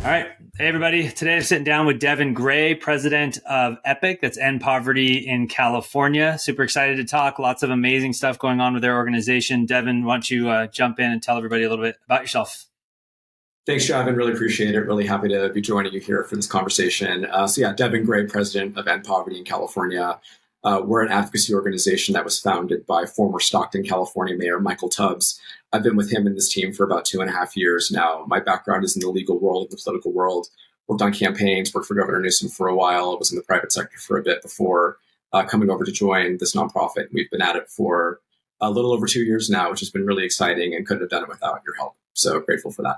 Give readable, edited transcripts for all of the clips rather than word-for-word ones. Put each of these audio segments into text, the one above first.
All right. Hey, everybody. Today I'm sitting down with Devon Gray, president of EPIC, that's End Poverty in California. Super excited to talk. Lots of amazing stuff going on with their organization. Devon, why don't you jump in and tell everybody a little bit about yourself? Thanks, Javan. Really appreciate it. Really happy to be joining you here for this conversation. Devon Gray, president of End Poverty in California. We're an advocacy organization that was founded by former Stockton, California Mayor Michael Tubbs. I've been with him and this team for about 2.5 years now. My background is in the legal world, the political world. Worked on campaigns, worked for Governor Newsom for a while. I was in the private sector for a bit before coming over to join this nonprofit. We've been at it for a little over 2 years now, which has been really exciting and couldn't have done it without your help. So grateful for that.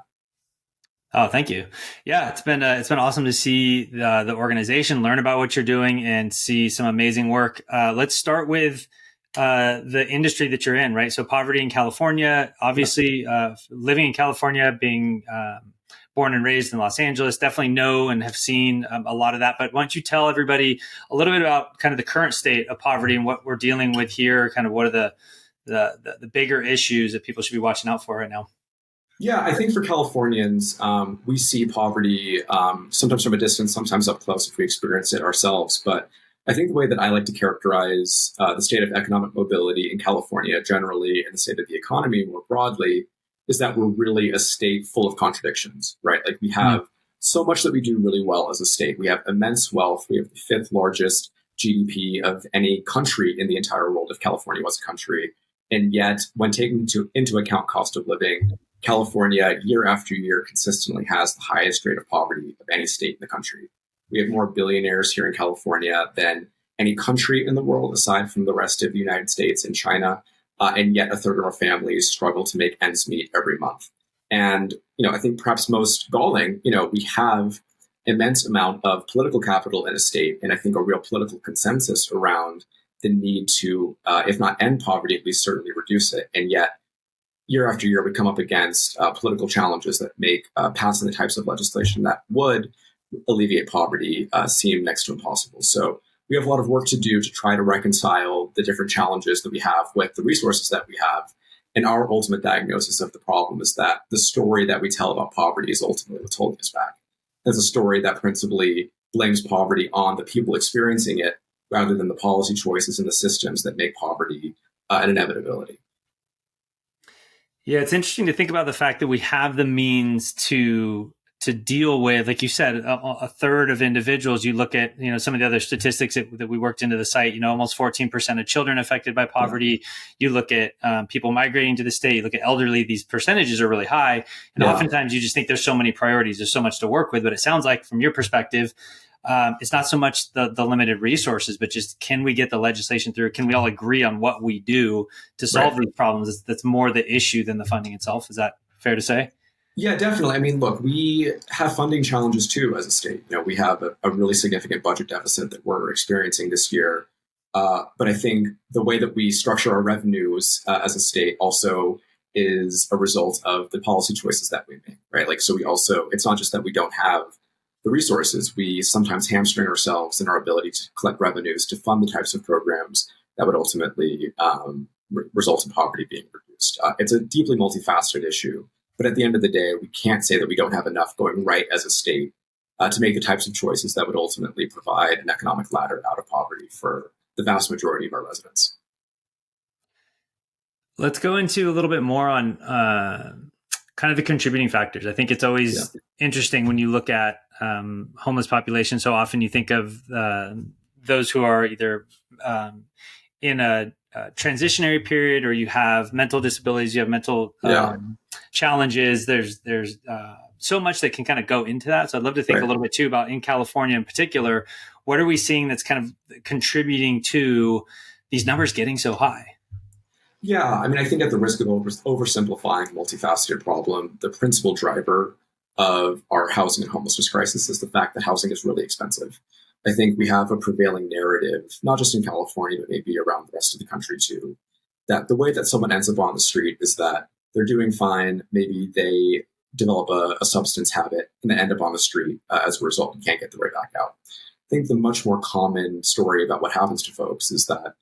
Oh, thank you. Yeah, it's been awesome to see the organization, learn about what you're doing, and see some amazing work. Let's start with the industry that you're in, right? So, poverty in California. Obviously, living in California, being born and raised in Los Angeles, definitely know and have seen a lot of that. But why don't you tell everybody a little bit about kind of the current state of poverty and what we're dealing with here? Kind of what are the bigger issues that people should be watching out for right now? Yeah, I think for Californians, we see poverty sometimes from a distance, sometimes up close if we experience it ourselves. But I think the way that I like to characterize the state of economic mobility in California generally and the state of the economy more broadly is that we're really a state full of contradictions, right? Like we have so much that we do really well as a state. We have immense wealth. We have the fifth largest GDP of any country in the entire world if California was a country. And yet, when taking into account cost of living, California, year after year, consistently has the highest rate of poverty of any state in the country. We have more billionaires here in California than any country in the world, aside from the rest of the United States and China. And yet, a third of our families struggle to make ends meet every month. And I think perhaps most galling, we have immense amount of political capital in a state, and I think a real political consensus around the need to, if not end poverty, at least certainly reduce it. And yet, year after year, we come up against political challenges that make passing the types of legislation that would alleviate poverty seem next to impossible. So we have a lot of work to do to try to reconcile the different challenges that we have with the resources that we have. And our ultimate diagnosis of the problem is that the story that we tell about poverty is ultimately what's holding us back. It's a story that principally blames poverty on the people experiencing it rather than the policy choices and the systems that make poverty an inevitability. Yeah, it's interesting to think about the fact that we have the means to deal with, like you said, a third of individuals. You look at some of the other statistics that we worked into the site. Almost 14% of children affected by poverty. You look at people migrating to the state. You look at elderly. These percentages are really high, and oftentimes you just think there's so many priorities. There's so much to work with. But it sounds like, from your perspective, it's not so much the limited resources, but just, can we get the legislation through? Can we all agree on what we do to solve these problems? That's more the issue than the funding itself. Is that fair to say? Yeah, definitely. I mean, look, we have funding challenges too as a state. We have a really significant budget deficit that we're experiencing this year. But I think the way that we structure our revenues as a state also is a result of the policy choices that we make, right? Like, so it's not just that we don't have the resources. We sometimes hamstring ourselves in our ability to collect revenues to fund the types of programs that would ultimately result in poverty being reduced. It's a deeply multifaceted issue. But at the end of the day, we can't say that we don't have enough going right as a state to make the types of choices that would ultimately provide an economic ladder out of poverty for the vast majority of our residents. Let's go into a little bit more on kind of the contributing factors. I think it's always interesting when you look at homeless population. So often you think of those who are either in a transitionary period, or you have mental disabilities, you have mental challenges. There's so much that can kind of go into that. So I'd love to think a little bit too about, in California in particular, what are we seeing that's kind of contributing to these numbers getting so high? Yeah, I mean, I think at the risk of oversimplifying a multifaceted problem, the principal driver of our housing and homelessness crisis is the fact that housing is really expensive. I think we have a prevailing narrative, not just in California, but maybe around the rest of the country too, that the way that someone ends up on the street is that they're doing fine. Maybe they develop a substance habit and they end up on the street as a result and can't get the way back out. I think the much more common story about what happens to folks is that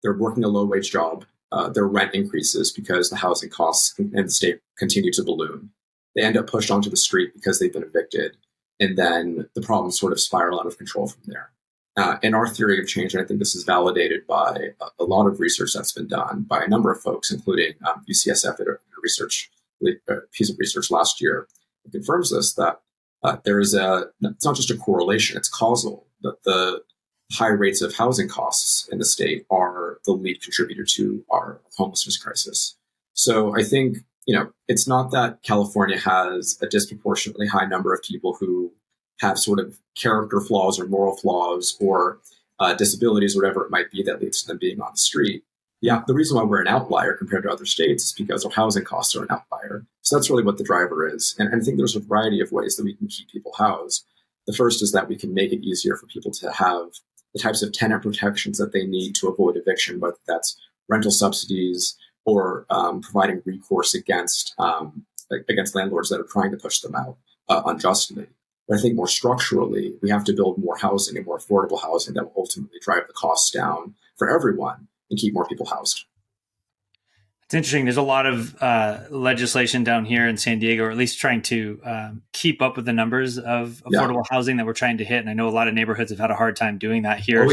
they're working a low-wage job. Their rent increases because the housing costs in the state continue to balloon. They end up pushed onto the street because they've been evicted. and then the problems sort of spiral out of control from there. In our theory of change, and I think this is validated by a lot of research that's been done by a number of folks, including UCSF did a piece of research last year that confirms this, that it's not just a correlation, it's causal, that the high rates of housing costs in the state are the lead contributor to our homelessness crisis. So I think, it's not that California has a disproportionately high number of people who have sort of character flaws or moral flaws or disabilities, whatever it might be, that leads to them being on the street. Yeah, the reason why we're an outlier compared to other states is because our housing costs are an outlier. So that's really what the driver is. And I think there's a variety of ways that we can keep people housed. The first is that we can make it easier for people to have the types of tenant protections that they need to avoid eviction, whether that's rental subsidies or providing recourse against landlords that are trying to push them out unjustly. But I think more structurally, we have to build more housing and more affordable housing that will ultimately drive the costs down for everyone and keep more people housed. It's interesting. There's a lot of legislation down here in San Diego, or at least trying to keep up with the numbers of affordable housing that we're trying to hit. And I know a lot of neighborhoods have had a hard time doing that here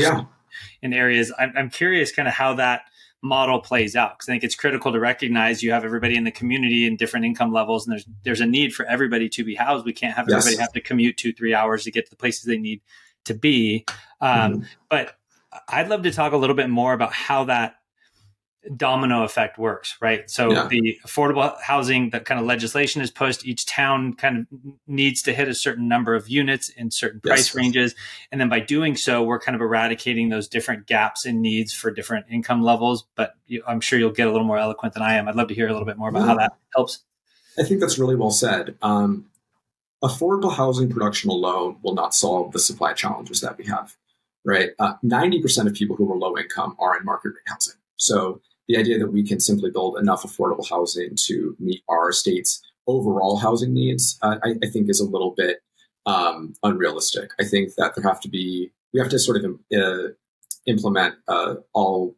in areas. I'm curious kind of how that model plays out, because I think it's critical to recognize you have everybody in the community in different income levels, and there's a need for everybody to be housed. We can't have everybody have to commute 2-3 hours to get to the places they need to be. But I'd love to talk a little bit more about how that domino effect works, right? So the affordable housing, that kind of legislation is pushed. Each town kind of needs to hit a certain number of units in certain price ranges. And then by doing so, we're kind of eradicating those different gaps in needs for different income levels. But I'm sure you'll get a little more eloquent than I am. I'd love to hear a little bit more about how that helps. I think that's really well said. Affordable housing production alone will not solve the supply challenges that we have, right? 90% of people who are low income are in market rate housing. So the idea that we can simply build enough affordable housing to meet our state's overall housing needs, I think is a little bit unrealistic. I think that we have to sort of implement throw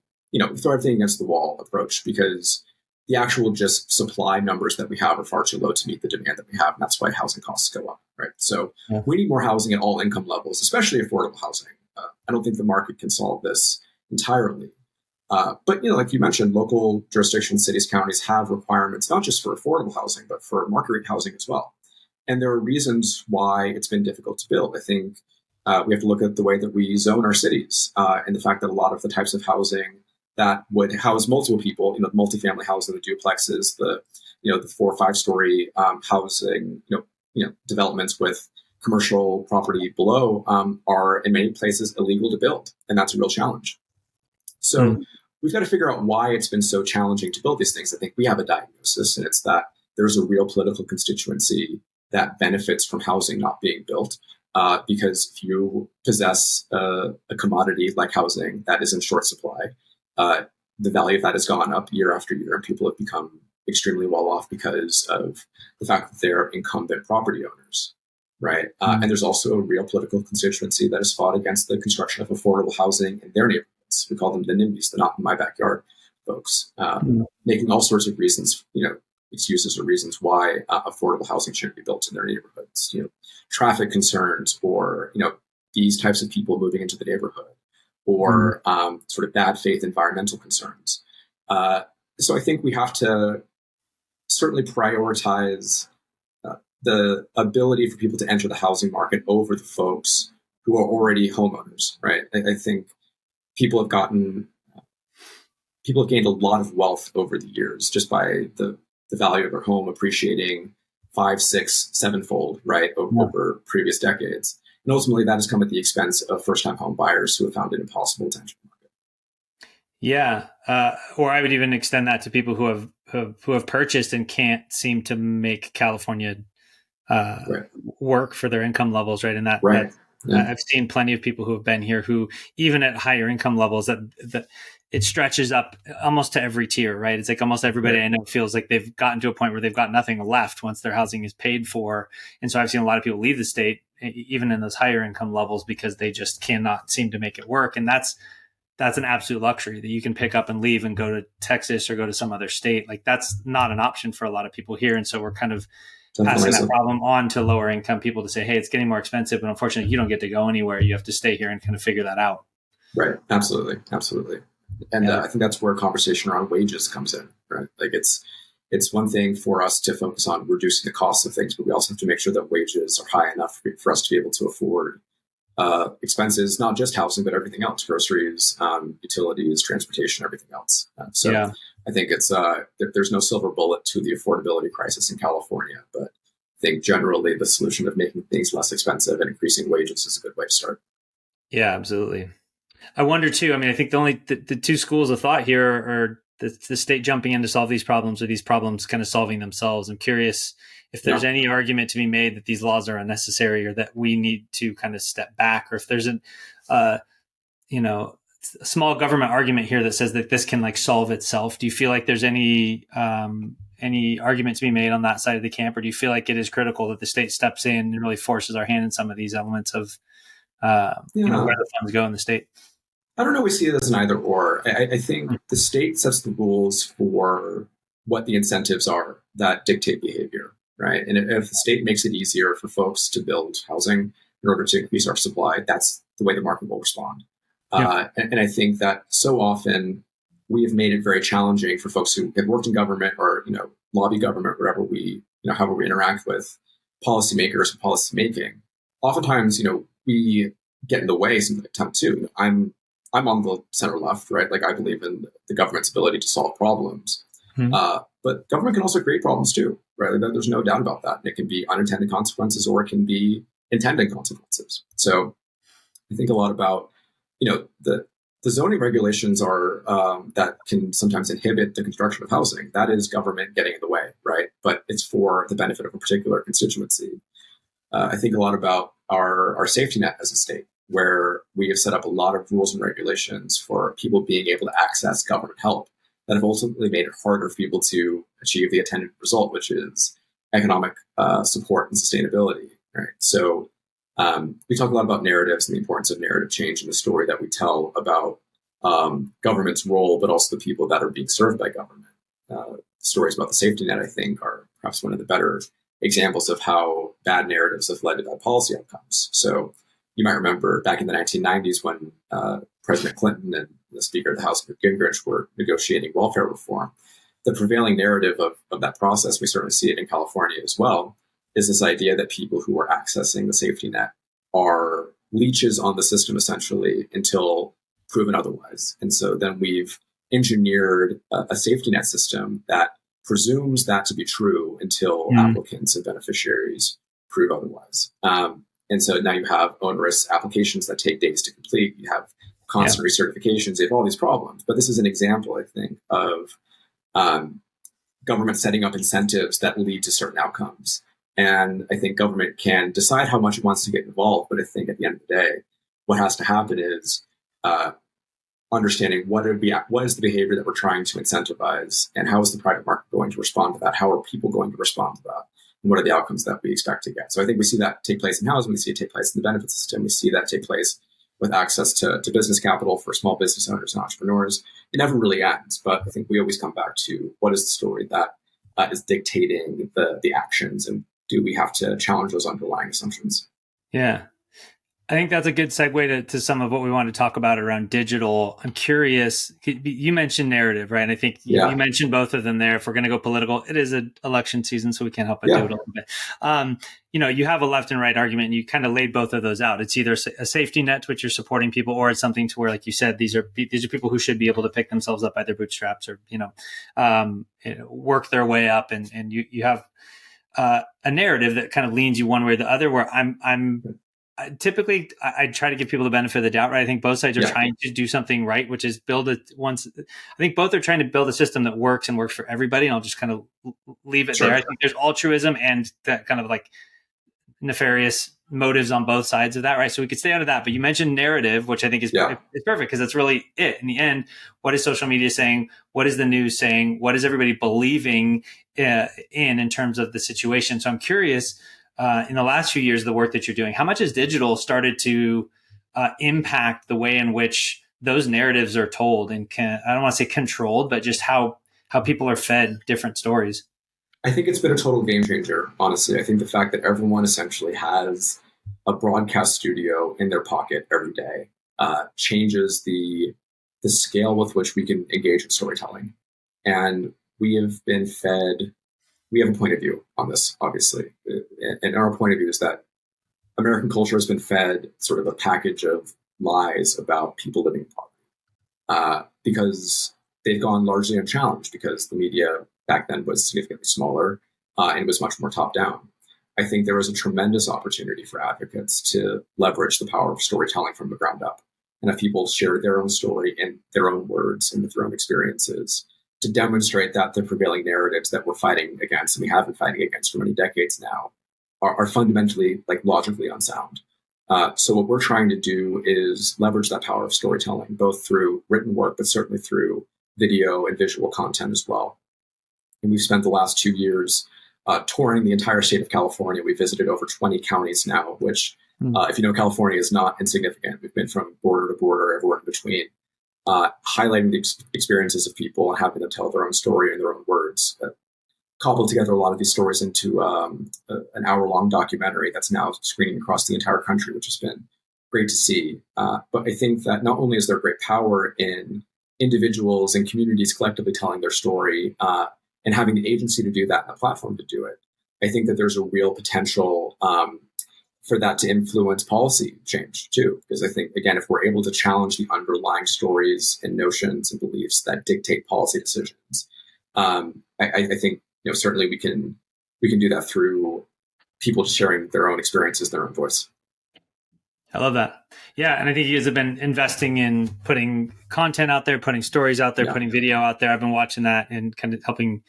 everything against the wall approach, because the actual just supply numbers that we have are far too low to meet the demand that we have. And that's why housing costs go up, right? So we need more housing at all income levels, especially affordable housing. I don't think the market can solve this entirely. But, like you mentioned, local jurisdictions, cities, counties have requirements, not just for affordable housing, but for market rate housing as well. And there are reasons why it's been difficult to build. I think we have to look at the way that we zone our cities and the fact that a lot of the types of housing that would house multiple people, multifamily housing, the duplexes, the 4 or 5 story housing, developments with commercial property below are in many places illegal to build. And that's a real challenge. So we've got to figure out why it's been so challenging to build these things. I think we have a diagnosis, and it's that there's a real political constituency that benefits from housing not being built. Because if you possess a commodity like housing that is in short supply, the value of that has gone up year after year, and people have become extremely well off because of the fact that they're incumbent property owners, right? And there's also a real political constituency that has fought against the construction of affordable housing in their neighborhoods. We call them the NIMBYs, the not in my backyard folks, making all sorts of reasons, excuses or reasons why affordable housing shouldn't be built in their neighborhoods, traffic concerns, or, these types of people moving into the neighborhood, or sort of bad faith environmental concerns. So I think we have to certainly prioritize the ability for people to enter the housing market over the folks who are already homeowners, right? I think people have gained a lot of wealth over the years just by the value of their home appreciating 5, 6, 7-fold, right, over previous decades. And ultimately, that has come at the expense of first-time home buyers who have found it impossible to enter the market. Yeah, or I would even extend that to people who have purchased and can't seem to make California work for their income levels, right? And that I've seen plenty of people who have been here who, even at higher income levels, that it stretches up almost to every tier, right? It's like almost everybody I know feels like they've gotten to a point where they've got nothing left once their housing is paid for. And so I've seen a lot of people leave the state, even in those higher income levels, because they just cannot seem to make it work. And that's an absolute luxury that you can pick up and leave and go to Texas or go to some other state. Like, that's not an option for a lot of people here. And so we're kind of Definitely. passing that problem on to lower income people to say, hey, it's getting more expensive, but unfortunately, you don't get to go anywhere. You have to stay here and kind of figure that out. Right. Absolutely. Absolutely. And Yeah. I think that's where conversation around wages comes in, right? Like it's one thing for us to focus on reducing the cost of things, but we also have to make sure that wages are high enough for us to be able to afford expenses, not just housing, but everything else, groceries, utilities, transportation, everything else. So Yeah. I think there's no silver bullet to the affordability crisis in California, but I think generally the solution of making things less expensive and increasing wages is a good way to start. Yeah, absolutely. I wonder too. I mean, I think the two schools of thought here are the state jumping in to solve these problems, or these problems kind of solving themselves. I'm curious if there's Yeah. any argument to be made that these laws are unnecessary, or that we need to kind of step back, or if there's uh, you know, a small government argument here that says that this can like solve itself. Do you feel like there's any argument to be made on that side of the camp, or do you feel like it is critical that the state steps in and really forces our hand in some of these elements of where Yeah. the funds go in the state? I don't always see it as an either or. I think the state sets the rules for what the incentives are that dictate behavior, right? And if the state makes it easier for folks to build housing in order to increase our supply, that's the way the market will respond. Yeah. And I think that so often we have made it very challenging for folks who have worked in government or lobby government, whatever however we interact with policymakers and policy making. Oftentimes, we get in the way some of the time too. I'm on the center left, right? Like I believe in the government's ability to solve problems. Mm-hmm. But government can also create problems too, right? There's no doubt about that. And it can be unintended consequences or it can be intended consequences. So I think a lot about, the zoning regulations are that can sometimes inhibit the construction of housing. That is government getting in the way, right? But it's for the benefit of a particular constituency. I think a lot about our safety net as a state, where we have set up a lot of rules and regulations for people being able to access government help that have ultimately made it harder for people to achieve the intended result, which is economic support and sustainability. Right. So we talk a lot about narratives and the importance of narrative change in the story that we tell about government's role, but also the people that are being served by government. Stories about the safety net, I think, are perhaps one of the better examples of how bad narratives have led to bad policy outcomes. So you might remember back in the 1990s when President Clinton and the Speaker of the House, Newt Gingrich, were negotiating welfare reform. The prevailing narrative of that process, we certainly see it in California as well, is this idea that people who are accessing the safety net are leeches on the system essentially until proven otherwise. And so then we've engineered a safety net system that presumes that to be true until applicants and beneficiaries prove otherwise. And so now you have onerous applications that take days to complete. You have constant recertifications. You have all these problems. But this is an example, I think, of government setting up incentives that lead to certain outcomes. And I think government can decide how much it wants to get involved. But I think at the end of the day, what has to happen is understanding what is the behavior that we're trying to incentivize, and how is the private market going to respond to that? How are people going to respond to that? And what are the outcomes that we expect to get? So I think we see that take place in housing. We see it take place in the benefit system. We see that take place with access to business capital for small business owners and entrepreneurs. It never really ends, but I think we always come back to what is the story that is dictating the actions, and do we have to challenge those underlying assumptions? Yeah. I think that's a good segue to some of what we want to talk about around digital. I'm curious, you mentioned narrative, right? And I think you mentioned both of them there. If we're going to go political, it is an election season, so we can't help but do it a little bit. You have a left and right argument, and you kind of laid both of those out. It's either a safety net to which you're supporting people, or it's something to where, like you said, these are people who should be able to pick themselves up by their bootstraps, or work their way up. And you have a narrative that kind of leans you one way or the other, where typically I try to give people the benefit of the doubt, right? I think both sides are trying to do something right, which is I think both are trying to build a system that works and works for everybody. And I'll just kind of leave it there. I think there's altruism and that kind of like nefarious motives on both sides of that, right? So we could stay out of that. But you mentioned narrative, which I think is perfect, because that's really it. In the end, what is social media saying? What is the news saying? What is everybody believing in terms of the situation? So I'm curious, in the last few years, the work that you're doing, how much has digital started to impact the way in which those narratives are told, and I don't want to say controlled, but just how people are fed different stories? I think it's been a total game changer, honestly. I think the fact that everyone essentially has a broadcast studio in their pocket every day changes the scale with which we can engage in storytelling. And we have been fed, we have a point of view on this, obviously. And our point of view is that American culture has been fed sort of a package of lies about people living in poverty because they've gone largely unchallenged because the media back then was significantly smaller and was much more top down. I think there was a tremendous opportunity for advocates to leverage the power of storytelling from the ground up and have people share their own story in their own words and with their own experiences to demonstrate that the prevailing narratives that we're fighting against and we have been fighting against for many decades now are fundamentally like logically unsound. So what we're trying to do is leverage that power of storytelling, both through written work, but certainly through video and visual content as well. And we've spent the last 2 years touring the entire state of California. We visited over 20 counties now, which, if you know, California is not insignificant. We've been from border to border, everywhere in between, highlighting the experiences of people and having them tell their own story in their own words. Cobbled together a lot of these stories into an hour-long documentary that's now screening across the entire country, which has been great to see. But I think that not only is there great power in individuals and communities collectively telling their story and having the agency to do that and the platform to do it, I think that there's a real potential for that to influence policy change too. Because I think, again, if we're able to challenge the underlying stories and notions and beliefs that dictate policy decisions, I think certainly we can do that through people sharing their own experiences, their own voice. I love that. Yeah. And I think you guys have been investing in putting content out there, putting stories out there, putting video out there. I've been watching that and kind of helping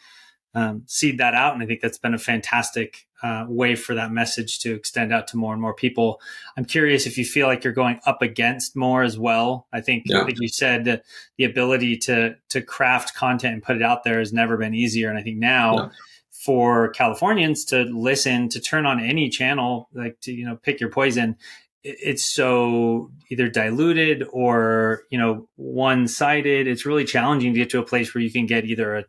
seed that out. And I think that's been a fantastic way for that message to extend out to more and more people. I'm curious if you feel like you're going up against more as well. I think, like you said, the ability to craft content and put it out there has never been easier. And I think now for Californians to listen, to turn on any channel, like to, pick your poison, it's so either diluted or, one-sided. It's really challenging to get to a place where you can get either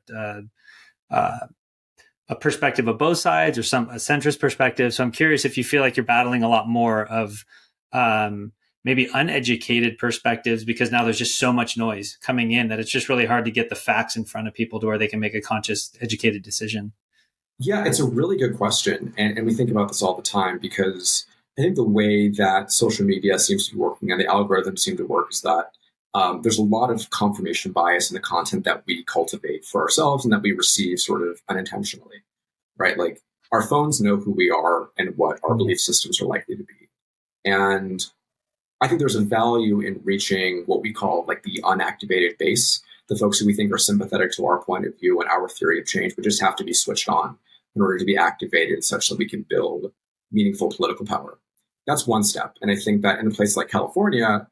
a perspective of both sides or a centrist perspective. So I'm curious if you feel like you're battling a lot more of maybe uneducated perspectives because now there's just so much noise coming in that it's just really hard to get the facts in front of people to where they can make a conscious, educated decision. Yeah, it's a really good question. And we think about this all the time because I think the way that social media seems to be working and the algorithms seem to work is that there's a lot of confirmation bias in the content that we cultivate for ourselves and that we receive sort of unintentionally, right? Like our phones know who we are and what our belief systems are likely to be. And I think there's a value in reaching what we call like the unactivated base, the folks who we think are sympathetic to our point of view and our theory of change, but just have to be switched on in order to be activated such that we can build meaningful political power. That's one step. And I think that in a place like California,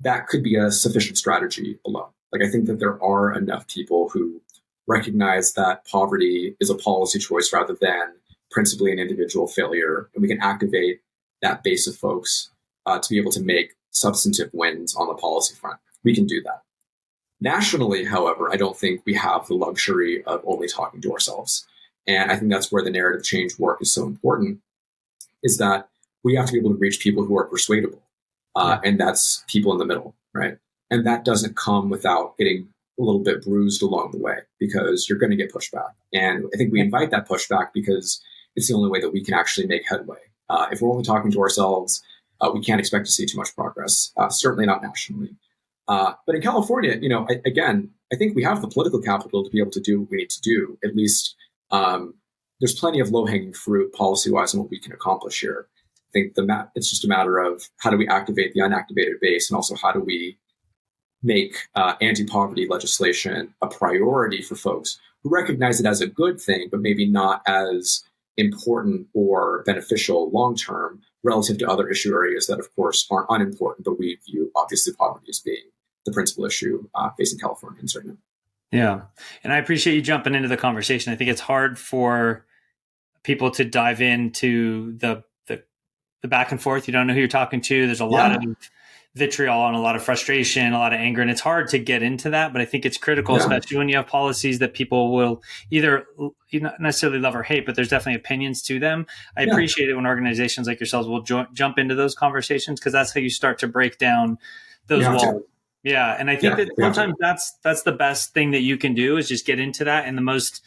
that could be a sufficient strategy alone. Like I think that there are enough people who recognize that poverty is a policy choice rather than principally an individual failure. And we can activate that base of folks to be able to make substantive wins on the policy front. We can do that. Nationally, however, I don't think we have the luxury of only talking to ourselves. And I think that's where the narrative change work is so important, is that we have to be able to reach people who are persuadable. And that's people in the middle, right? And that doesn't come without getting a little bit bruised along the way because you're going to get pushback. And I think we invite that pushback because it's the only way that we can actually make headway. If we're only talking to ourselves, we can't expect to see too much progress, certainly not nationally. But in California, I think we have the political capital to be able to do what we need to do. At least there's plenty of low-hanging fruit policy-wise and what we can accomplish here. I think it's just a matter of how do we activate the unactivated base and also how do we make anti-poverty legislation a priority for folks who recognize it as a good thing, but maybe not as important or beneficial long-term relative to other issue areas that, of course, aren't unimportant, but we view obviously poverty as being the principal issue facing Californians right now. Yeah. And I appreciate you jumping into the conversation. I think it's hard for people to dive into the back and forth. You don't know who you're talking to. There's a lot of vitriol and a lot of frustration, a lot of anger, and it's hard to get into that. But I think it's critical, Yeah. especially when you have policies that people will either not necessarily love or hate, but there's definitely opinions to them. I Yeah. appreciate it when organizations like yourselves will jump into those conversations, because that's how you start to break down You those have walls. to. Yeah, and I think Yeah. that You have to. sometimes that's the best thing that you can do, is just get into that in the most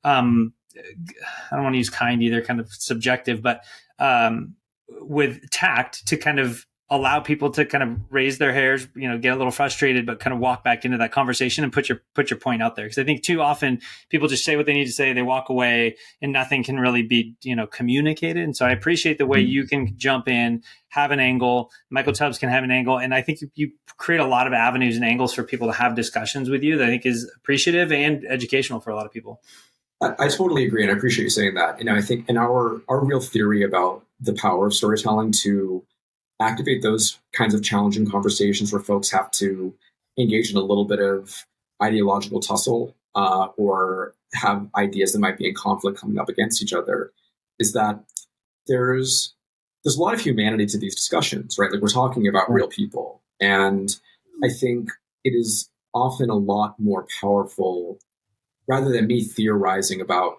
I don't want to use kind either, kind of subjective, but with tact, to kind of allow people to kind of raise their hairs, get a little frustrated, but kind of walk back into that conversation and put your point out there. Because I think too often people just say what they need to say, they walk away, and nothing can really be communicated. And so I appreciate the way you can jump in, have an angle. Michael Tubbs can have an angle, and I think you create a lot of avenues and angles for people to have discussions with you that I think is appreciative and educational for a lot of people. I totally agree, and I appreciate you saying that. I think in our real theory about the power of storytelling to activate those kinds of challenging conversations where folks have to engage in a little bit of ideological tussle, or have ideas that might be in conflict coming up against each other, is that there's a lot of humanity to these discussions, right? Like, we're talking about real people, and I think it is often a lot more powerful, rather than me theorizing about,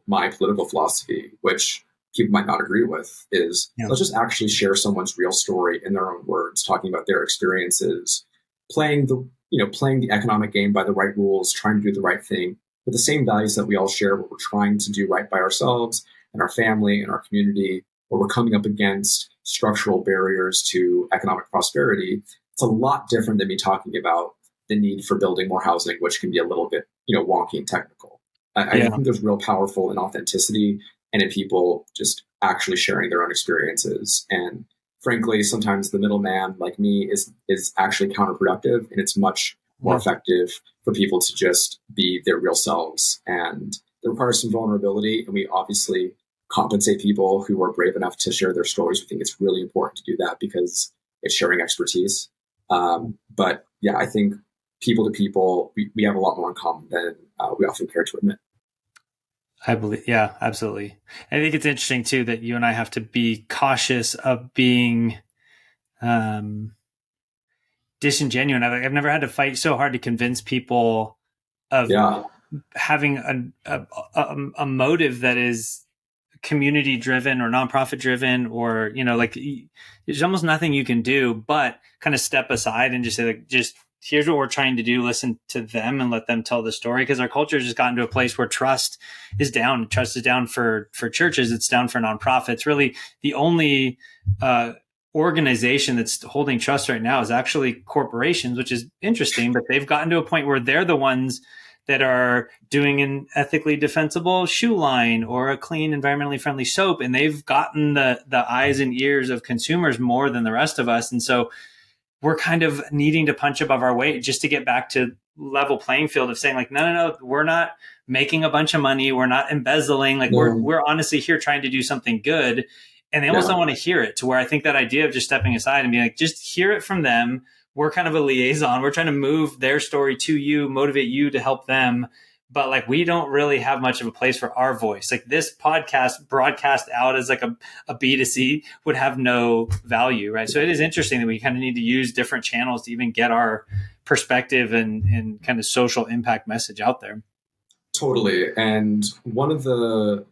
my political philosophy, which people might not agree with, is let's just actually share someone's real story in their own words, talking about their experiences, playing the economic game by the right rules, trying to do the right thing with the same values that we all share, where we're trying to do right by ourselves and our family and our community, where we're coming up against structural barriers to economic prosperity. It's a lot different than me talking about the need for building more housing, which can be a little bit, wonky and technical. I think there's real powerful in authenticity and in people just actually sharing their own experiences. And frankly, sometimes the middleman like me is actually counterproductive, and it's much more effective for people to just be their real selves. And it requires some vulnerability, and we obviously compensate people who are brave enough to share their stories. We think it's really important to do that because it's sharing expertise. But yeah, I think people to people, we have a lot more in common than we often care to admit. I believe, yeah, absolutely. I think it's interesting too that you and I have to be cautious of being disingenuous. I've never had to fight so hard to convince people of having a motive that is community driven or nonprofit driven, or there's almost nothing you can do but kind of step aside and just say, like, just here's what we're trying to do, listen to them and let them tell the story. Because our culture has just gotten to a place where trust is down for churches, it's down for nonprofits. Really the only organization that's holding trust right now is actually corporations, which is interesting, but they've gotten to a point where they're the ones that are doing an ethically defensible shoe line or a clean, environmentally friendly soap. And they've gotten the eyes and ears of consumers more than the rest of us. And so we're kind of needing to punch above our weight just to get back to level playing field of saying, like, no, we're not making a bunch of money. We're not embezzling. Like, we're honestly here trying to do something good. And they almost don't want to hear it, to where I think that idea of just stepping aside and being like, just hear it from them. We're kind of a liaison. We're trying to move their story to you, motivate you to help them. But like, we don't really have much of a place for our voice. Like, this podcast broadcast out as like a B2C would have no value, right? So it is interesting that we kind of need to use different channels to even get our perspective and kind of social impact message out there. Totally. And one of the,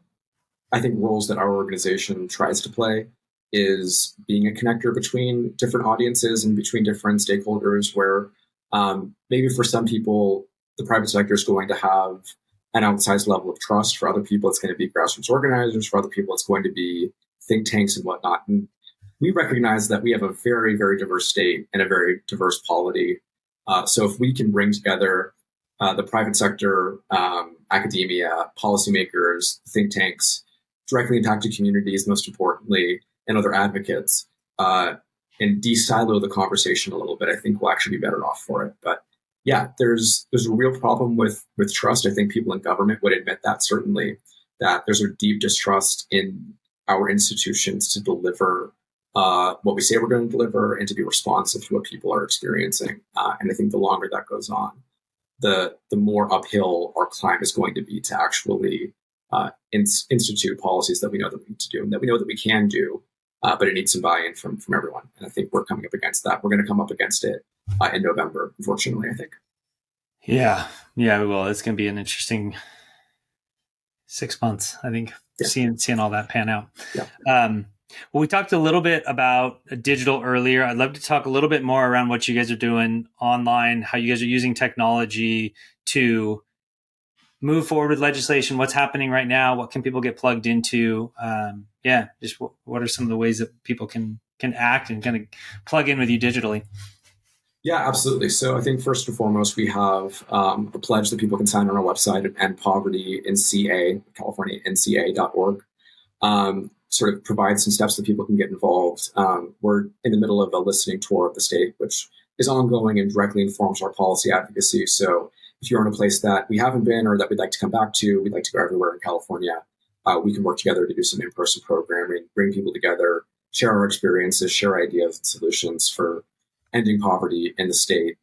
I think, roles that our organization tries to play is being a connector between different audiences and between different stakeholders, where maybe for some people, the private sector is going to have an outsized level of trust. For other people, it's going to be grassroots organizers. For other people, it's going to be think tanks and whatnot. And we recognize that we have a very, very diverse state and a very diverse polity. So if we can bring together the private sector, academia, policymakers, think tanks, directly impacted communities, most importantly, and other advocates, and de-silo the conversation a little bit, I think we'll actually be better off for it. But yeah, there's a real problem with trust. I think people in government would admit that, certainly, that there's a deep distrust in our institutions to deliver what we say we're going to deliver and to be responsive to what people are experiencing. And I think the longer that goes on, the more uphill our climb is going to be to actually institute policies that we know that we need to do and that we know that we can do but it needs some buy-in from everyone. And I think we're coming up against that. We're going to come up against it in November, unfortunately, I think. Yeah. Yeah, we will. It's going to be an interesting 6 months, I think, seeing all that pan out. Yeah. Well, we talked a little bit about digital earlier. I'd love to talk a little bit more around what you guys are doing online, how you guys are using technology to move forward with legislation, what's happening right now, what can people get plugged into? Just what are some of the ways that people can act and kind of plug in with you digitally? Yeah, absolutely. So I think first and foremost, we have a pledge that people can sign on our website at End Poverty in CA, California, NCA.org. Sort of provide some steps that people can get involved. We're in the middle of a listening tour of the state, which is ongoing and directly informs our policy advocacy. So if you're in a place that we haven't been or that we'd like to come back to, we'd like to go everywhere in California, we can work together to do some in-person programming, bring people together, share our experiences, share ideas and solutions for ending poverty in the state.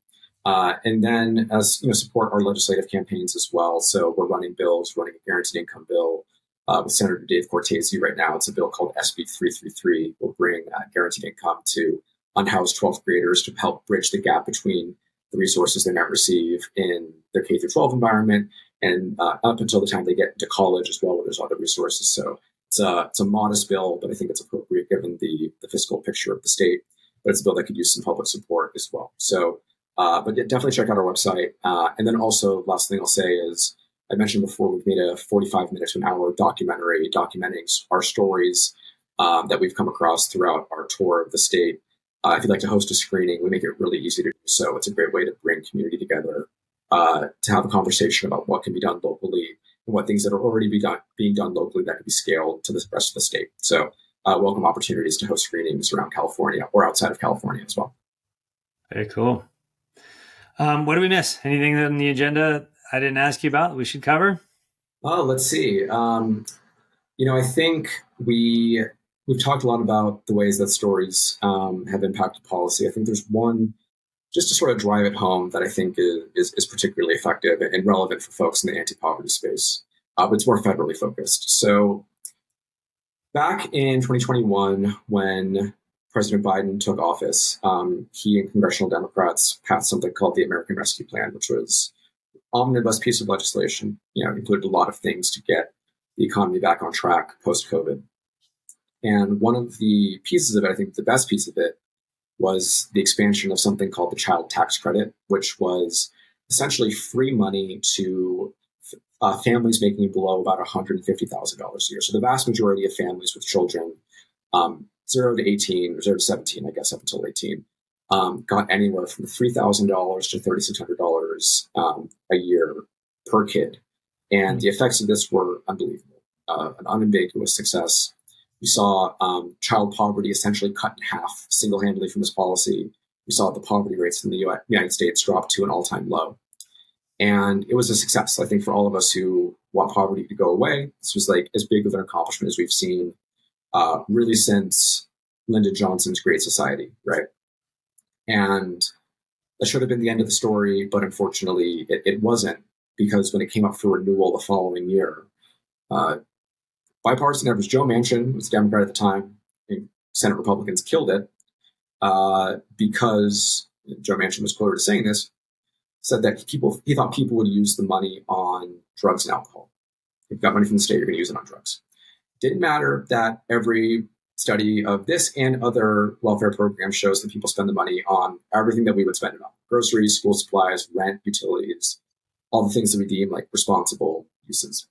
And then as support our legislative campaigns as well. So we're running a guaranteed income bill with Senator Dave Cortese right now. It's a bill called SB 333. We'll bring guaranteed income to unhoused 12th graders to help bridge the gap between the resources they might receive in their K through 12 environment and up until the time they get to college as well, where there's other resources. So it's a modest bill, but I think it's appropriate given the fiscal picture of the state. But it's a bill that could use some public support as well. So, but definitely check out our website. And then also, last thing I'll say is, I mentioned before, we've made a 45-minute to an hour documentary documenting our stories that we've come across throughout our tour of the state. If you'd like to host a screening, we make it really easy to do so. It's a great way to bring community together, to have a conversation about what can be done locally and what things that are already being done locally that can be scaled to the rest of the state. So welcome opportunities to host screenings around California or outside of California as well. Very cool. What do we miss? Anything on the agenda I didn't ask you about that we should cover? Oh, let's see. I think we've talked a lot about the ways that stories have impacted policy. I think there's one, just to sort of drive it home, that I think is particularly effective and relevant for folks in the anti-poverty space, but it's more federally focused. So back in 2021, when President Biden took office, he and congressional Democrats passed something called the American Rescue Plan, which was an omnibus piece of legislation. Included a lot of things to get the economy back on track post-COVID. And one of the pieces of it, I think the best piece of it, was the expansion of something called the child tax credit, which was essentially free money to families making below about $150,000 a year. So the vast majority of families with children, 0 to 18, or 0 to 17, I guess, up until 18, got anywhere from $3,000 to $3,600 a year per kid. And the effects of this were unbelievable, an unambiguous success. We saw child poverty essentially cut in half single-handedly from this policy. We saw the poverty rates in the United States drop to an all-time low. And it was a success, I think, for all of us who want poverty to go away. This was like as big of an accomplishment as we've seen really since Lyndon Johnson's Great Society, right? And that should have been the end of the story, but unfortunately it wasn't, because when it came up for renewal the following year, bipartisan efforts, Joe Manchin was a Democrat at the time, and Senate Republicans killed it because Joe Manchin was quoted as saying this, said that he thought people would use the money on drugs and alcohol. If you've got money from the state, you're going to use it on drugs. Didn't matter that every study of this and other welfare programs shows that people spend the money on everything that we would spend it on: groceries, school supplies, rent, utilities, all the things that we deem like responsible uses.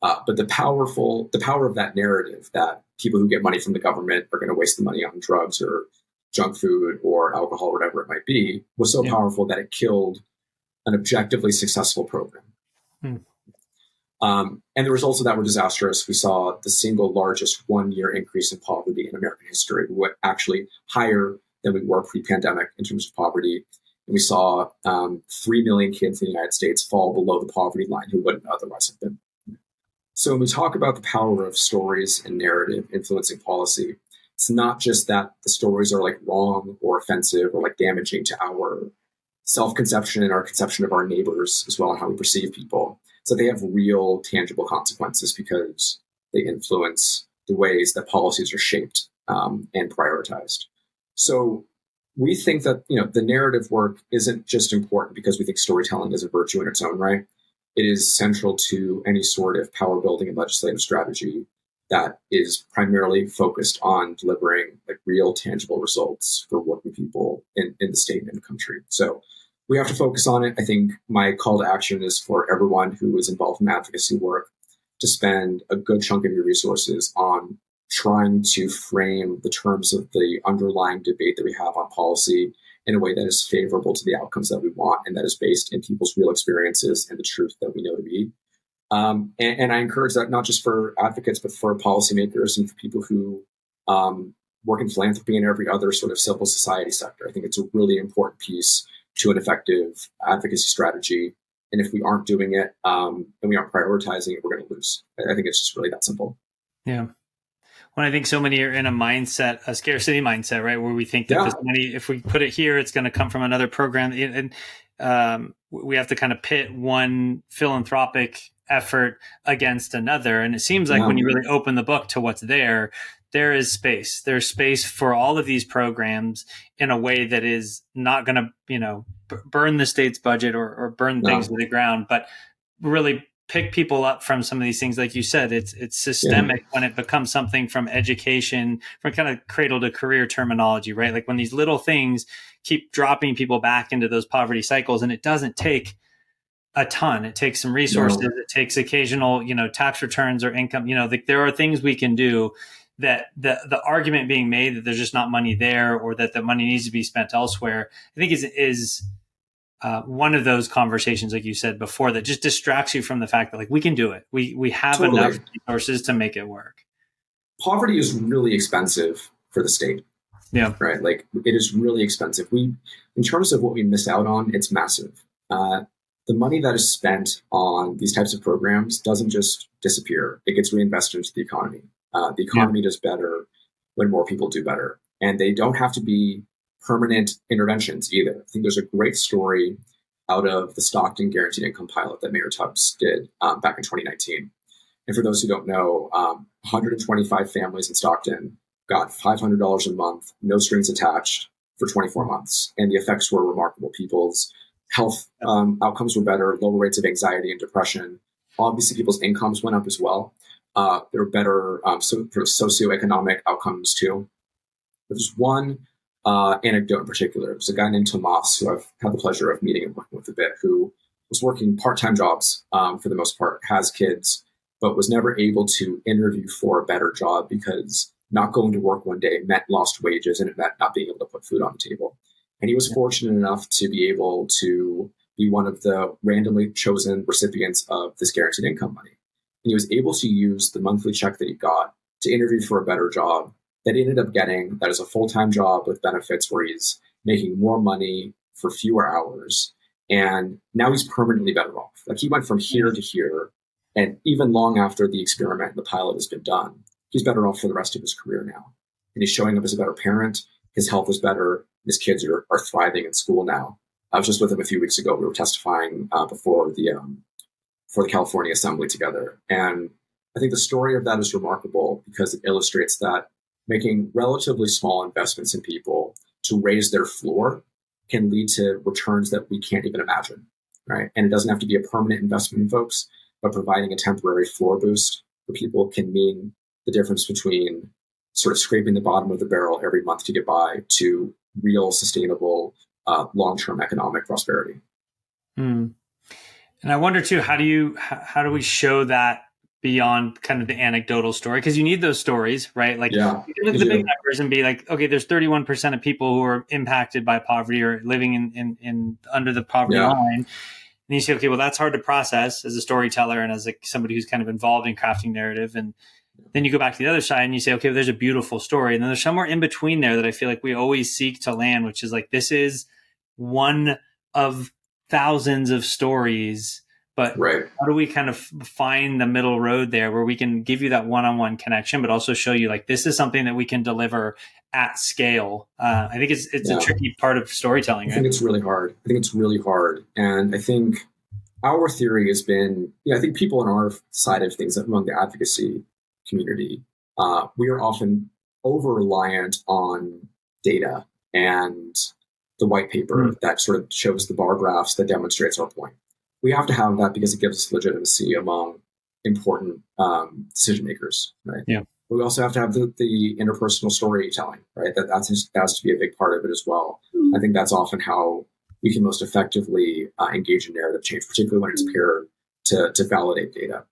But the power of that narrative that people who get money from the government are going to waste the money on drugs or junk food or alcohol, whatever it might be, was so powerful that it killed an objectively successful program. And the results of that were disastrous. We saw the single largest one-year increase in poverty in American history. We went actually higher than we were pre-pandemic in terms of poverty. And we saw 3 million kids in the United States fall below the poverty line who wouldn't otherwise have been. So when we talk about the power of stories and narrative influencing policy, it's not just that the stories are like wrong or offensive or like damaging to our self-conception and our conception of our neighbors as well, and how we perceive people. So they have real tangible consequences because they influence the ways that policies are shaped and prioritized. So we think that the narrative work isn't just important because we think storytelling is a virtue in its own right. It is central to any sort of power building and legislative strategy that is primarily focused on delivering like real tangible results for working people in the state and the country. So we have to focus on it. I think my call to action is for everyone who is involved in advocacy work to spend a good chunk of your resources on trying to frame the terms of the underlying debate that we have on policy in a way that is favorable to the outcomes that we want and that is based in people's real experiences and the truth that we know to be. And I encourage that not just for advocates, but for policymakers and for people who work in philanthropy and every other sort of civil society sector. I think it's a really important piece to an effective advocacy strategy. And if we aren't doing it and we aren't prioritizing it, we're going to lose. I think it's just really that simple. Yeah. When I think so many are in a scarcity mindset, right? Where we think that this money, if we put it here, it's going to come from another program. And we have to kind of pit one philanthropic effort against another. And it seems like when you really open the book to what's there is space. There's space for all of these programs in a way that is not going to, burn the state's budget or burn things to the ground, but really pick people up from some of these things. Like you said, it's systemic when it becomes something from education, from kind of cradle to career terminology, right? Like when these little things keep dropping people back into those poverty cycles, and it doesn't take a ton. It takes some resources. It takes occasional, tax returns or income. Like there are things we can do that the argument being made that there's just not money there or that the money needs to be spent elsewhere, I think is one of those conversations, like you said before, that just distracts you from the fact that like we can do it. We have enough resources to make it work. Poverty is really expensive for the state. Yeah. Right. Like it is really expensive. In terms of what we miss out on, it's massive. The money that is spent on these types of programs doesn't just disappear. It gets reinvested into the economy. The economy does better when more people do better. And they don't have to be permanent interventions either. I think there's a great story out of the Stockton Guaranteed Income pilot that Mayor Tubbs did back in 2019. And for those who don't know, 125 families in Stockton got $500 a month, no strings attached, for 24 months. And the effects were remarkable. People's health outcomes were better, lower rates of anxiety and depression. Obviously, people's incomes went up as well. There were better socioeconomic outcomes too. There's one anecdote in particular. There's a guy named Tomas, who I've had the pleasure of meeting and working with a bit, who was working part-time jobs for the most part, has kids, but was never able to interview for a better job because not going to work one day meant lost wages and it meant not being able to put food on the table. And he was fortunate enough to be able to be one of the randomly chosen recipients of this guaranteed income money. And he was able to use the monthly check that he got to interview for a better job that he ended up getting. That is a full-time job with benefits where he's making more money for fewer hours. And now he's permanently better off. Like he went from here to here. And even long after the experiment, the pilot has been done, he's better off for the rest of his career now. And he's showing up as a better parent. His health is better. His kids are thriving in school now. I was just with him a few weeks ago. We were testifying before the California Assembly together. And I think the story of that is remarkable because it illustrates that making relatively small investments in people to raise their floor can lead to returns that we can't even imagine, right? And it doesn't have to be a permanent investment in folks, but providing a temporary floor boost for people can mean the difference between sort of scraping the bottom of the barrel every month to get by to real sustainable long-term economic prosperity. And I wonder too, how do we show that beyond kind of the anecdotal story? Because you need those stories, right? Like you can look at the big numbers and be like, okay, there's 31% of people who are impacted by poverty or living in under the poverty line. And you say, okay, well, that's hard to process as a storyteller and as somebody who's kind of involved in crafting narrative. And then you go back to the other side and you say, okay, well, there's a beautiful story. And then there's somewhere in between there that I feel like we always seek to land, which is like, this is one of thousands of stories, but how do we kind of find the middle road there where we can give you that one-on-one connection, but also show you like, this is something that we can deliver at scale. I think it's a tricky part of storytelling. I think it's really hard. And I think our theory has been, I think people on our side of things among the advocacy community, we are often over reliant on data and the white paper that sort of shows the bar graphs that demonstrates our point. We have to have that because it gives us legitimacy among important decision makers, right? Yeah. But we also have to have the interpersonal storytelling, right? That has to be a big part of it as well. I think that's often how we can most effectively engage in narrative change, particularly when it's paired to validate data.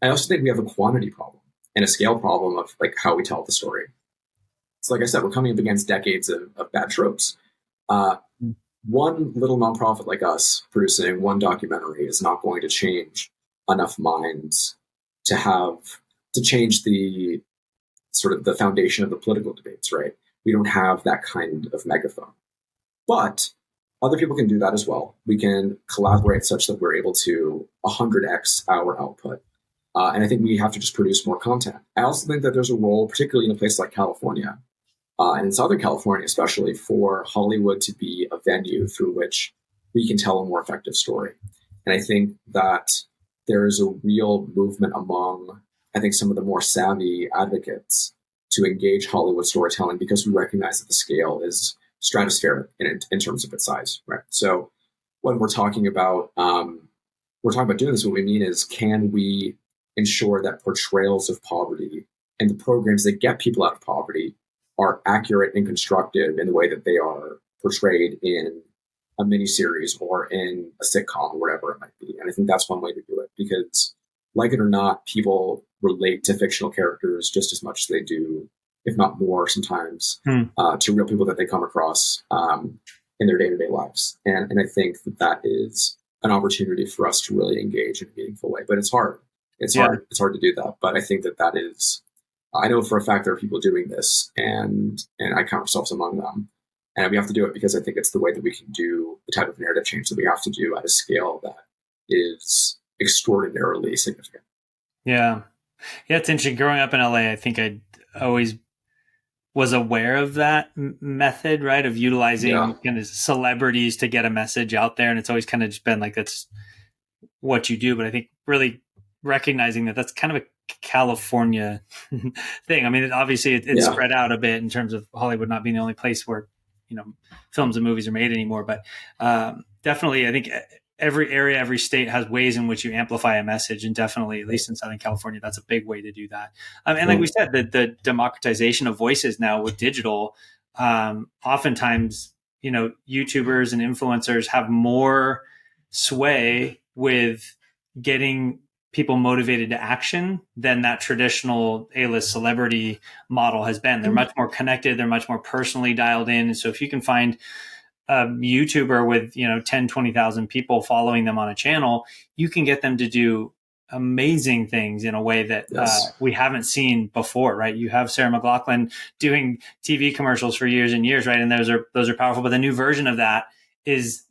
I also think we have a quantity problem and a scale problem of like how we tell the story. So, like I said, we're coming up against decades of bad tropes. One little nonprofit like us producing one documentary is not going to change enough minds to change the sort of the foundation of the political debates, right? We don't have that kind of megaphone. But other people can do that as well. We can collaborate such that we're able to 100x our output. And I think we have to just produce more content. I also think that there's a role, particularly in a place like California, and in Southern California especially, for Hollywood to be a venue through which we can tell a more effective story. And I think that there is a real movement among, I think, some of the more savvy advocates to engage Hollywood storytelling because we recognize that the scale is stratospheric in terms of its size, right? So when we're talking about doing this, what we mean is, can we ensure that portrayals of poverty and the programs that get people out of poverty are accurate and constructive in the way that they are portrayed in a miniseries or in a sitcom or whatever it might be. And I think that's one way to do it because, like it or not, people relate to fictional characters just as much as they do, if not more sometimes, to real people that they come across in their day-to-day lives. And I think that is an opportunity for us to really engage in a meaningful way. But it's hard. It's hard to do that. But I think that is, I know for a fact there are people doing this, and I count ourselves among them. And we have to do it because I think it's the way that we can do the type of narrative change that we have to do at a scale that is extraordinarily significant. Yeah. Yeah, it's interesting. Growing up in LA, I think I always was aware of that method, right? Of utilizing kind of celebrities to get a message out there. And it's always kind of just been like, that's what you do. But I think really recognizing that that's kind of a California thing. I mean, obviously it's spread out a bit in terms of Hollywood not being the only place where, films and movies are made anymore. But definitely, I think every area, every state has ways in which you amplify a message. And definitely, at least in Southern California, that's a big way to do that. And like we said, the democratization of voices now with digital, oftentimes, YouTubers and influencers have more sway with getting people motivated to action than that traditional A-list celebrity model has been. They're much more connected. They're much more personally dialed in. And so if you can find a YouTuber with, 10, 20,000 people following them on a channel, you can get them to do amazing things in a way that we haven't seen before, right? You have Sarah McLachlan doing TV commercials for years and years, right? And those are powerful. But the new version of that is,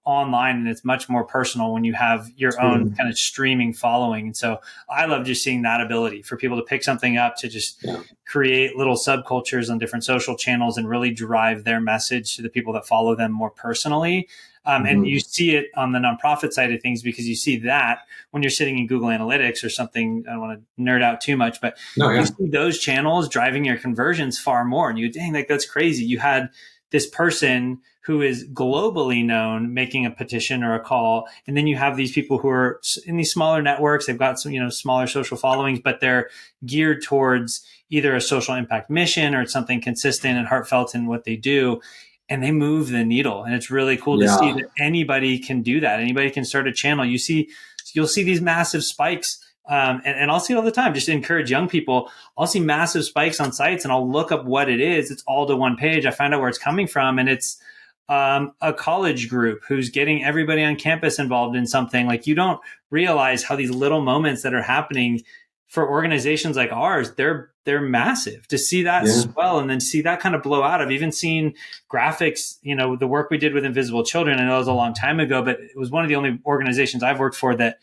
online, and it's much more personal when you have your own kind of streaming following. And so I love just seeing that ability for people to pick something up, to just create little subcultures on different social channels and really drive their message to the people that follow them more personally. And you see it on the nonprofit side of things because you see that when you're sitting in Google Analytics or something. I don't want to nerd out too much, but you see those channels driving your conversions far more. And like, that's crazy. You had this person who is globally known making a petition or a call. And then you have these people who are in these smaller networks. They've got some, smaller social followings, but they're geared towards either a social impact mission or it's something consistent and heartfelt in what they do. And they move the needle. And it's really cool to see that anybody can do that. Anybody can start a channel. You'll see these massive spikes. And I'll see it all the time, just to encourage young people. I'll see massive spikes on sites and I'll look up what it is. It's all to one page. I find out where it's coming from. And it's a college group who's getting everybody on campus involved in something. Like, you don't realize how these little moments that are happening for organizations like ours, they're massive. To see that swell and then see that kind of blow out. I've even seen graphics, the work we did with Invisible Children. I know it was a long time ago, but it was one of the only organizations I've worked for that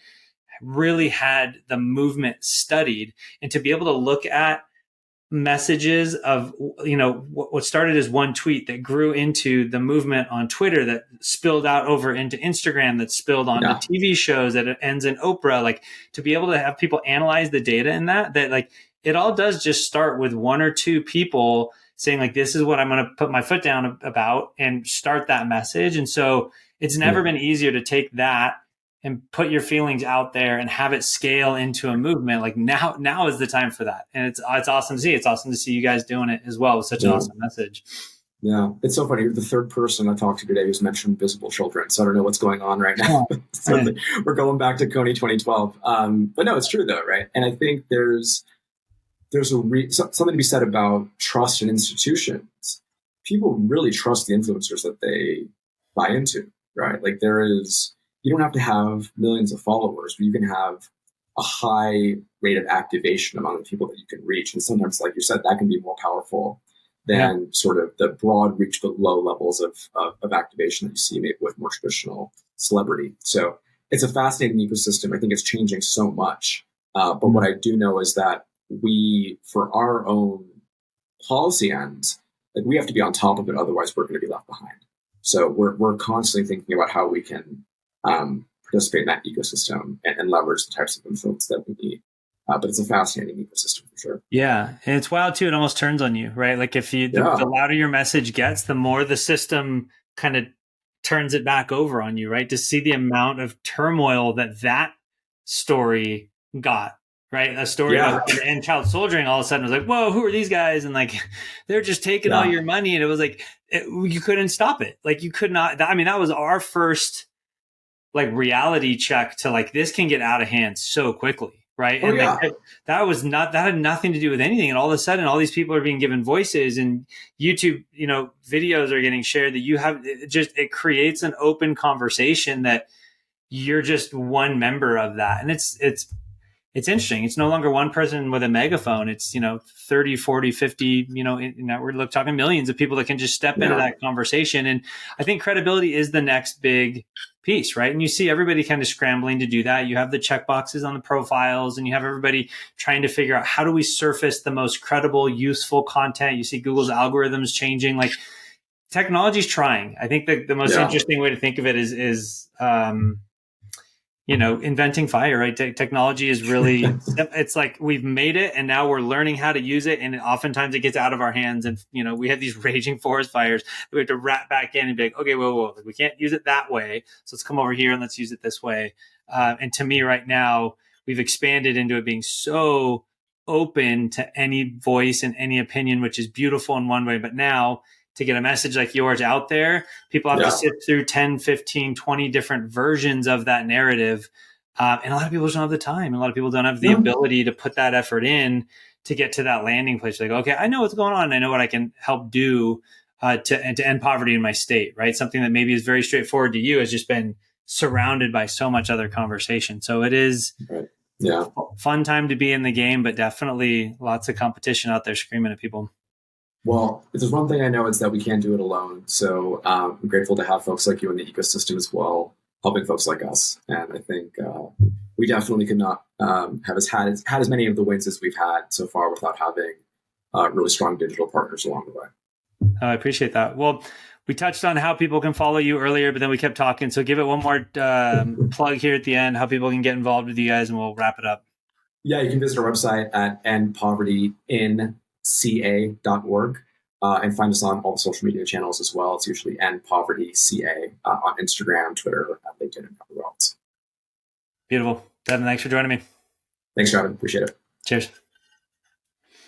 really had the movement studied. And to be able to look at messages of, what started as one tweet that grew into the movement on Twitter, that spilled out over into Instagram, that spilled onto TV shows, that it ends in Oprah, like, to be able to have people analyze the data in that like, it all does just start with one or two people saying like, this is what I'm going to put my foot down about, and start that message. And so it's never been easier to take that and put your feelings out there and have it scale into a movement. Like now is the time for that. And it's awesome to see. It's awesome to see you guys doing it as well with such an awesome message. Yeah, it's so funny. You're the third person I talked to today who's mentioned visible children. So I don't know what's going on right now. So we're going back to Coney 2012. But no, it's true though, right? And I think there's something to be said about trust in institutions. People really trust the influencers that they buy into, right? Like you don't have to have millions of followers, but you can have a high rate of activation among the people that you can reach. And sometimes, like you said, that can be more powerful than sort of the broad reach but low levels of activation that you see maybe with more traditional celebrity. So it's a fascinating ecosystem. I think it's changing so much. But what I do know is that we, for our own policy end, like we have to be on top of it. Otherwise, we're going to be left behind. So we're constantly thinking about how we can participate in that ecosystem and leverage the types of influence that we need. But it's a fascinating ecosystem for sure. Yeah. And it's wild too. It almost turns on you, right? Like if the louder your message gets, the more the system kind of turns it back over on you, right? To see the amount of turmoil that story got, right? A story about and child soldiering all of a sudden was like, whoa, who are these guys? And like, they're just taking all your money. And it was like, you couldn't stop it. Like you could not, I mean, that was our first like reality check to like, this can get out of hand so quickly. Right. And like, that had nothing to do with anything. And all of a sudden, all these people are being given voices, and YouTube, videos are getting shared that it creates an open conversation that you're just one member of that. And it's interesting. It's no longer one person with a megaphone. It's, 30, 40, 50, we're talking millions of people that can just step into that conversation. And I think credibility is the next big piece, right? And you see everybody kind of scrambling to do that. You have the checkboxes on the profiles, and you have everybody trying to figure out, how do we surface the most credible, useful content? You see Google's algorithms changing. Like, technology's trying. I think the most interesting way to think of it is inventing fire, right? Technology is really, it's like we've made it and now we're learning how to use it. And oftentimes it gets out of our hands. And, we have these raging forest fires that we have to wrap back in and be like, okay, whoa. Like, we can't use it that way. So let's come over here and let's use it this way. And to me right now, we've expanded into it being so open to any voice and any opinion, which is beautiful in one way. But now, to get a message like yours out there, people have to sit through 10, 15, 20 different versions of that narrative. And a lot of people just don't have the time. A lot of people don't have the ability to put that effort in to get to that landing place. Like, okay, I know what's going on. I know what I can help do to end poverty in my state, right? Something that maybe is very straightforward to you has just been surrounded by so much other conversation. So it is fun time to be in the game, but definitely lots of competition out there screaming at people. Well, if there's one thing I know, it's that we can't do it alone. So I'm grateful to have folks like you in the ecosystem as well, helping folks like us. And I think we definitely could not have had as many of the wins as we've had so far without having really strong digital partners along the way. Oh, I appreciate that. Well, we touched on how people can follow you earlier, but then we kept talking. So give it one more plug here at the end, how people can get involved with you guys, and we'll wrap it up. Yeah, you can visit our website at endpovertyinca.org and find us on all the social media channels as well. It's usually endpovertyca on Instagram, Twitter, LinkedIn, and everywhere else. Beautiful. Devon, thanks for joining me. Thanks, Javan. Appreciate it. Cheers.